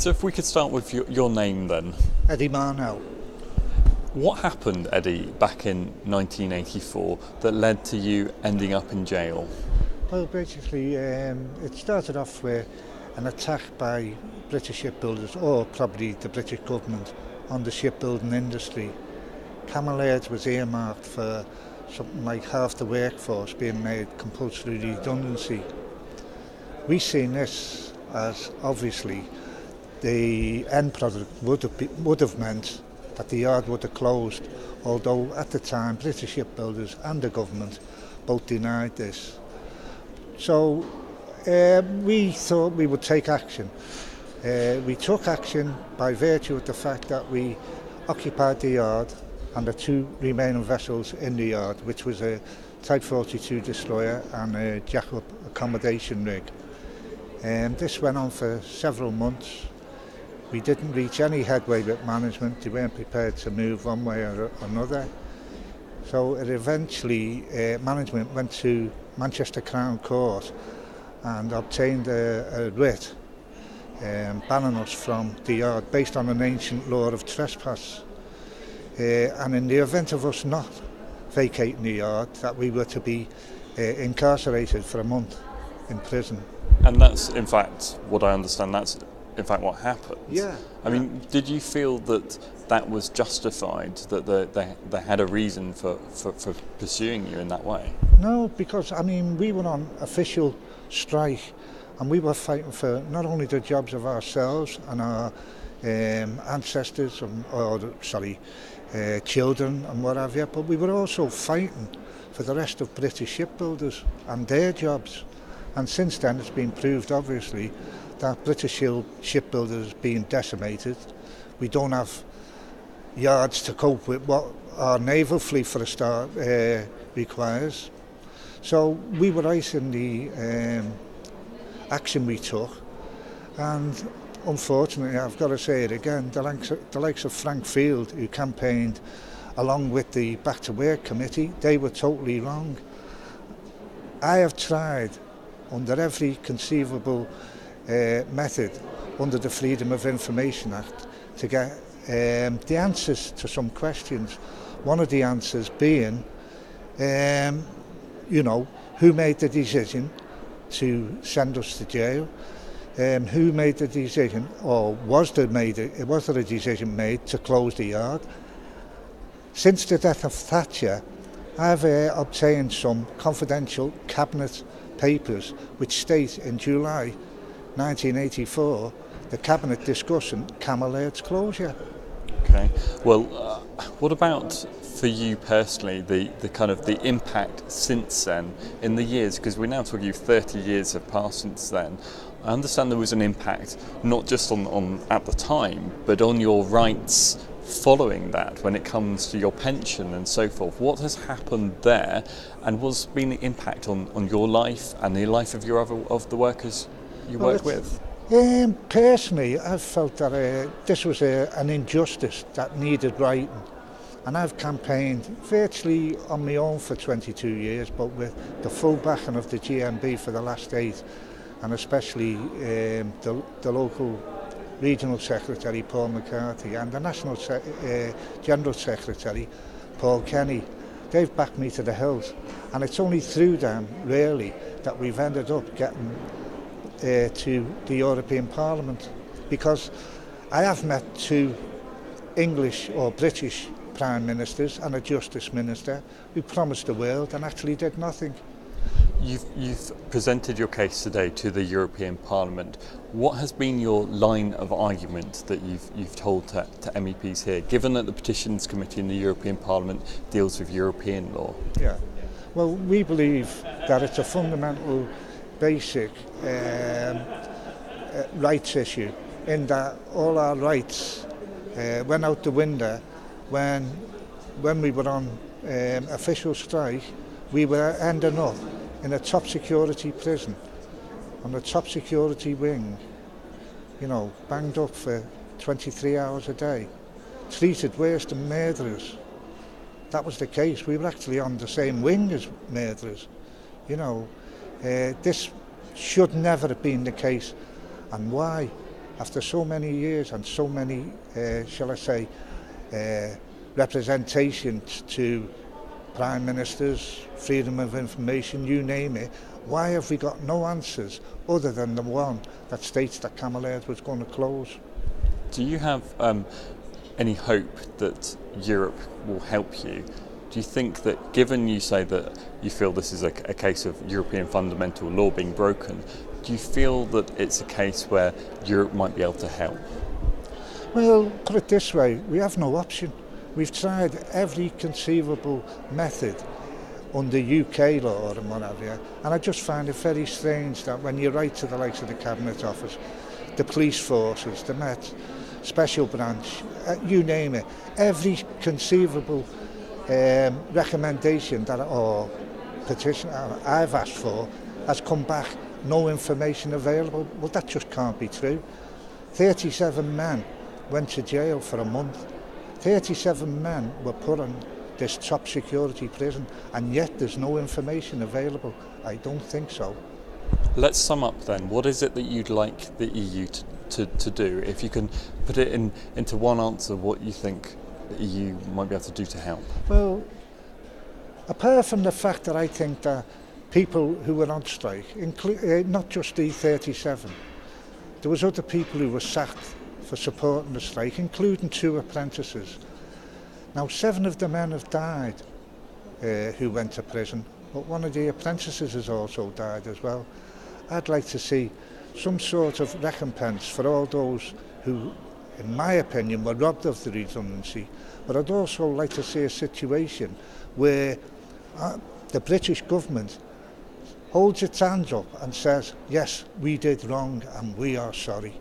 So if we could start with your name then. Eddie Marnell. What happened, Eddie, back in 1984 that led to you ending up in jail? Well, basically, it started off with an attack by British shipbuilders, or probably the British government, on the shipbuilding industry. Ex-Cammell Laird was earmarked for something like half the workforce being made compulsory redundancy. We seen this as, obviously, the end product would have meant that the yard would have closed, although at the time British shipbuilders and the government both denied this. So we thought we would take action. We took action by virtue of the fact that we occupied the yard and the two remaining vessels in the yard, which was a Type 42 destroyer and a jack-up accommodation rig. This went on for several months. We didn't reach any headway with management. They weren't prepared to move one way or another. So it eventually, management went to Manchester Crown Court and obtained a writ banning us from the yard based on an ancient law of trespass. And in the event of us not vacating the yard, that we were to be incarcerated for a month in prison. And that's, in fact, what I understand, that's in fact what happened. Yeah. I mean, did you feel that that was justified, that they had a reason for pursuing you in that way? No, because, I mean, we were on official strike and we were fighting for not only the jobs of ourselves and our ancestors, children and what have you, but we were also fighting for the rest of British shipbuilders and their jobs. And since then it's been proved, obviously, that British shipbuilders being decimated. We don't have yards to cope with what our naval fleet, for a start, requires. So we were right in the action we took, and unfortunately, I've got to say it again, the likes of Frank Field, who campaigned along with the Back to Work Committee, they were totally wrong. I have tried under every conceivable method under the Freedom of Information Act to get the answers to some questions. One of the answers being, who made the decision to send us to jail? Who made the decision, or was there a decision made to close the yard? Since the death of Thatcher, I've obtained some confidential cabinet papers which state in July 1984 the cabinet discussing Ex-Cammell Laird's closure. Okay. Well, what about for you personally, the kind of the impact since then in the years, because we're now talking 30 years have passed since then. I understand there was an impact not just on at the time, but on your rights following that when it comes to your pension and so forth. What has happened there, and what's been the impact on your life and the life of the workers you work with? Personally, I've felt that this was an injustice that needed righting, and I've campaigned virtually on my own for 22 years, but with the full backing of the GMB for the last 8, and especially the local Regional Secretary Paul McCarthy and the National General Secretary Paul Kenny. They've backed me to the hilt, and it's only through them really that we've ended up getting to the European Parliament, because I have met 2 English or British Prime Ministers and a Justice Minister who promised the world and actually did nothing. You've presented your case today to the European Parliament. What has been your line of argument that you've told to MEPs here, given that the Petitions Committee in the European Parliament deals with European law? Yeah, well, we believe that it's a fundamental, basic rights issue, in that all our rights went out the window when we were on official strike. We were ending up in a top security prison, on the top security wing, banged up for 23 hours a day, treated worse than murderers. That was the case. We were actually on the same wing as murderers. This should never have been the case. And why? after so many years and so many, shall I say, representations to prime ministers, freedom of information, you name it, why have we got no answers other than the one that states that Cammell Laird was going to close? Do you have any hope that Europe will help you? Do you think that, given you say that you feel this is a case of European fundamental law being broken, do you feel that it's a case where Europe might be able to help? Well, put it this way, we have no option. We've tried every conceivable method under UK law and what have you, and I just find it very strange that when you write to the likes of the Cabinet Office, the police forces, the Met, Special Branch, you name it, every conceivable recommendation that or petition I've asked for has come back, no information available. Well, that just can't be true. 37 men went to jail for a month. 37 men were put in this top security prison, and yet there's no information available. I don't think so. Let's sum up then. What is it that you'd like the EU to do? If you can put it into one answer, what you think the EU might be able to do to help? Well, apart from the fact that I think that people who were on strike, not just the 37, there was other people who were sacked for supporting the strike, including 2 apprentices. Now, 7 of the men have died who went to prison, but one of the apprentices has also died as well. I'd like to see some sort of recompense for all those who, in my opinion, were robbed of the redundancy, but I'd also like to see a situation where the British government holds its hands up and says, yes, we did wrong and we are sorry.